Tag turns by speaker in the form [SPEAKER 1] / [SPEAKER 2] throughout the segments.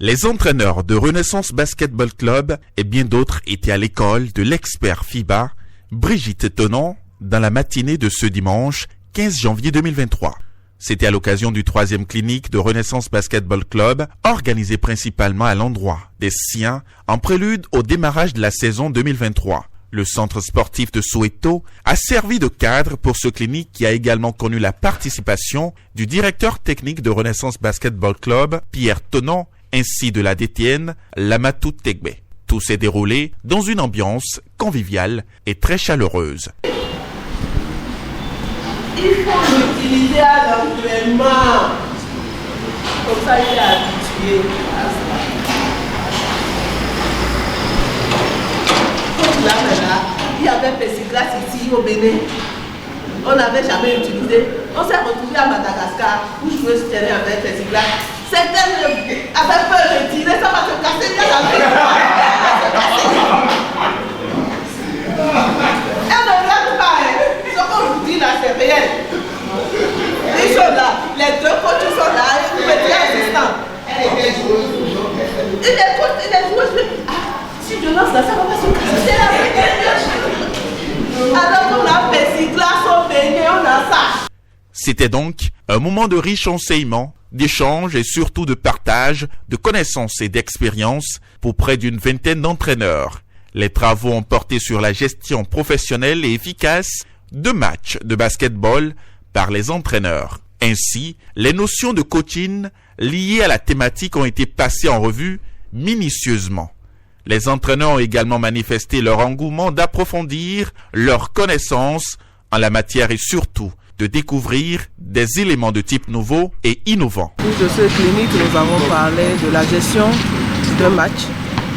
[SPEAKER 1] Les entraîneurs de Renaissance Basketball Club et bien d'autres étaient à l'école de l'expert FIBA, Brigitte Tonon, dans la matinée de ce dimanche 15 janvier 2023. C'était à l'occasion du 3e clinique de Renaissance Basketball Club, organisé principalement à l'endroit des siens en prélude au démarrage de la saison 2023. Le centre sportif de Soweto a servi de cadre pour ce clinique qui a également connu la participation du directeur technique de Renaissance Basketball Club, Pierre Tonon, ainsi de la DTN Lamatou Tegbe. Tout s'est déroulé dans une ambiance conviviale et très chaleureuse.
[SPEAKER 2] Il faut l'utiliser à l'entraînement. Comme ça, il est habitué à ça. Comme là, il y avait Pessiglas ici au Bénin. On n'avait jamais utilisé. On s'est retrouvé à Madagascar où je jouais ce terrain avec Pessiglas. Certains avaient peur de retirer, ça va se casser bien la vie. Elle ne regarde pas, ce qu'on vous dit là, c'est réel. Ils sont là, les deux coachs sont là, ils peuvent être assistants. Elle était joueuse. Il est joueuse. Ah, si je lance là, ça va pas se casser. C'est la alors qu'on a Pessiglas au Bénin, on a ça.
[SPEAKER 1] C'était donc un moment de riche enseignement, d'échange et surtout de partage de connaissances et d'expériences pour près d'une vingtaine d'entraîneurs. Les travaux ont porté sur la gestion professionnelle et efficace de matchs de basketball par les entraîneurs. Ainsi, les notions de coaching liées à la thématique ont été passées en revue minutieusement. Les entraîneurs ont également manifesté leur engouement d'approfondir leurs connaissances en la matière et surtout de découvrir des éléments de type nouveau et innovant.
[SPEAKER 3] De ce clinique, nous avons parlé de la gestion d'un match,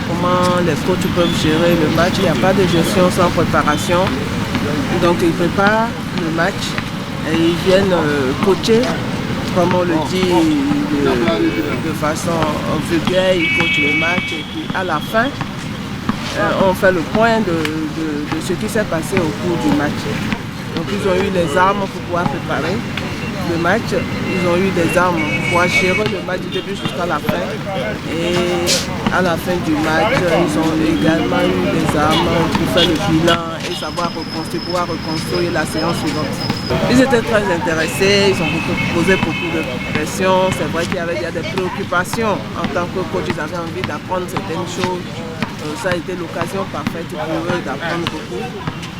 [SPEAKER 3] comment les coachs peuvent gérer le match. Il n'y a pas de gestion sans préparation. Donc ils préparent le match et ils viennent coacher, comme on le dit de façon vulgaire, ils coachent le match et puis à la fin, on fait le point de ce qui s'est passé au cours du match. Donc ils ont eu les armes pour pouvoir préparer le match, ils ont eu des armes pour pouvoir gérer le match du début jusqu'à la fin. Et à la fin du match, ils ont également eu des armes pour faire le bilan et savoir pouvoir reconstruire la séance suivante. Ils étaient très intéressés, ils ont posé beaucoup de questions. C'est vrai qu'il y avait déjà des préoccupations en tant que coach, ils avaient envie d'apprendre certaines choses. Ça a été l'occasion parfaite pour eux d'apprendre beaucoup.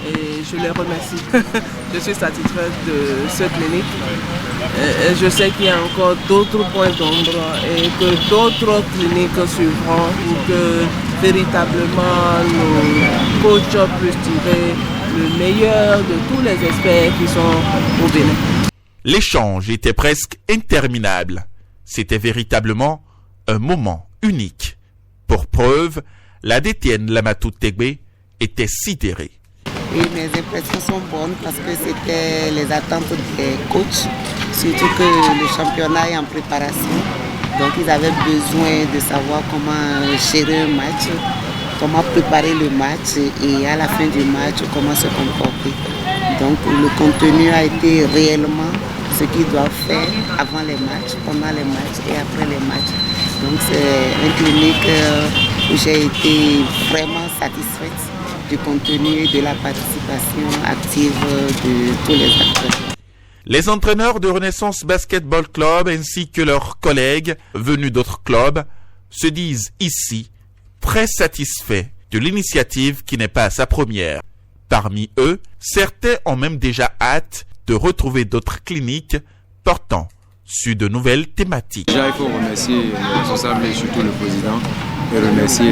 [SPEAKER 3] Et je les remercie. Je suis satisfaite de ce clinique. Et je sais qu'il y a encore d'autres points d'ombre et que d'autres cliniques suivront pour que véritablement nos coachs puissent tirer le meilleur de tous les experts qui sont au Bénin.
[SPEAKER 1] L'échange était presque interminable. C'était véritablement un moment unique. Pour preuve, la DTN Lamatou Tegbe était sidérée.
[SPEAKER 4] Et mes impressions sont bonnes parce que c'était les attentes des coachs, surtout que le championnat est en préparation. Donc ils avaient besoin de savoir comment gérer un match, comment préparer le match et à la fin du match, comment se comporter. Donc le contenu a été réellement ce qu'ils doivent faire avant les matchs, pendant les matchs et après les matchs. Donc c'est une clinique où j'ai été vraiment satisfaite du contenu et de la participation active de tous les acteurs.
[SPEAKER 1] Les entraîneurs de Renaissance Basketball Club ainsi que leurs collègues venus d'autres clubs se disent ici très satisfaits de l'initiative qui n'est pas sa première. Parmi eux, certains ont même déjà hâte de retrouver d'autres cliniques portant sur de nouvelles thématiques.
[SPEAKER 5] Déjà, il faut remercier les responsables et surtout le président et remercier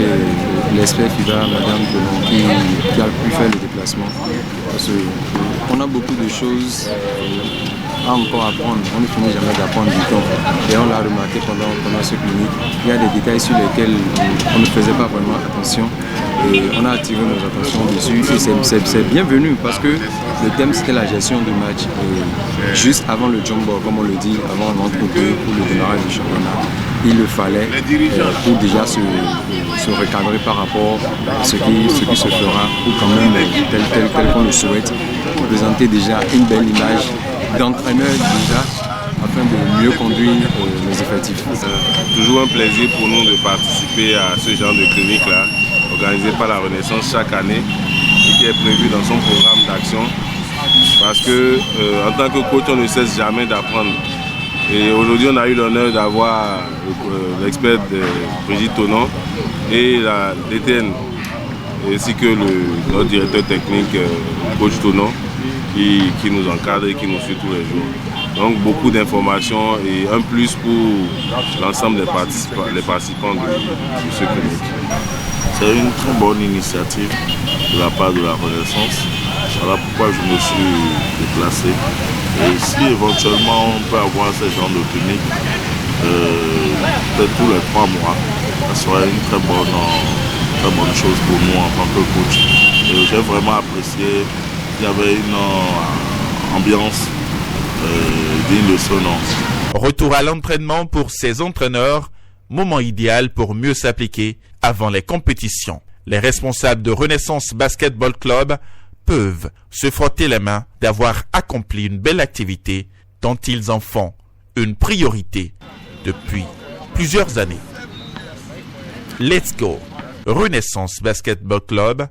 [SPEAKER 5] l'expert FIBA, Madame Delon, qui a pu faire le déplacement. Parce qu'on a beaucoup de choses à encore apprendre. On ne finit jamais d'apprendre du tout. Et on l'a remarqué pendant ce clinique. Il y a des détails sur lesquels on ne faisait pas vraiment attention. Et on a attiré nos attentions dessus. Et c'est bienvenu parce que le thème c'était la gestion du match. Et juste avant le jumbo, comme on le dit, avant l'entreprise pour le démarrage du championnat, il le fallait pour déjà se recadrer par rapport à ce qui se fera pour quand même tel qu'on le souhaite, présenter déjà une belle image d'entraîneurs déjà afin de mieux conduire les effectifs.
[SPEAKER 6] C'est toujours un plaisir pour nous de participer à ce genre de clinique-là, organisé par la Renaissance chaque année et qui est prévu dans son programme d'action. Parce que en tant que coach, on ne cesse jamais d'apprendre. Et aujourd'hui, on a eu l'honneur d'avoir l'expert Brigitte Tonon et la DTN, ainsi que notre directeur technique, coach Tonon, qui nous encadre et qui nous suit tous les jours. Donc beaucoup d'informations et un plus pour l'ensemble des participants de ce clinique.
[SPEAKER 7] C'est une très bonne initiative de la part de la Renaissance. Voilà pourquoi je me suis déplacé. Et si éventuellement on peut avoir ce genre de clinique, peut-être tous les 3 mois, ça serait une très bonne chose pour nous en tant que coach. J'ai vraiment apprécié, il y avait une ambiance digne de ce nom.
[SPEAKER 1] Retour à l'entraînement pour ces entraîneurs, moment idéal pour mieux s'appliquer avant les compétitions. Les responsables de Renaissance Basketball Club peuvent se frotter les mains d'avoir accompli une belle activité dont ils en font une priorité depuis plusieurs années. Let's go! Renaissance Basketball Club,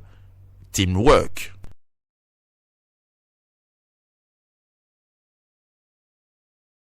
[SPEAKER 1] Teamwork.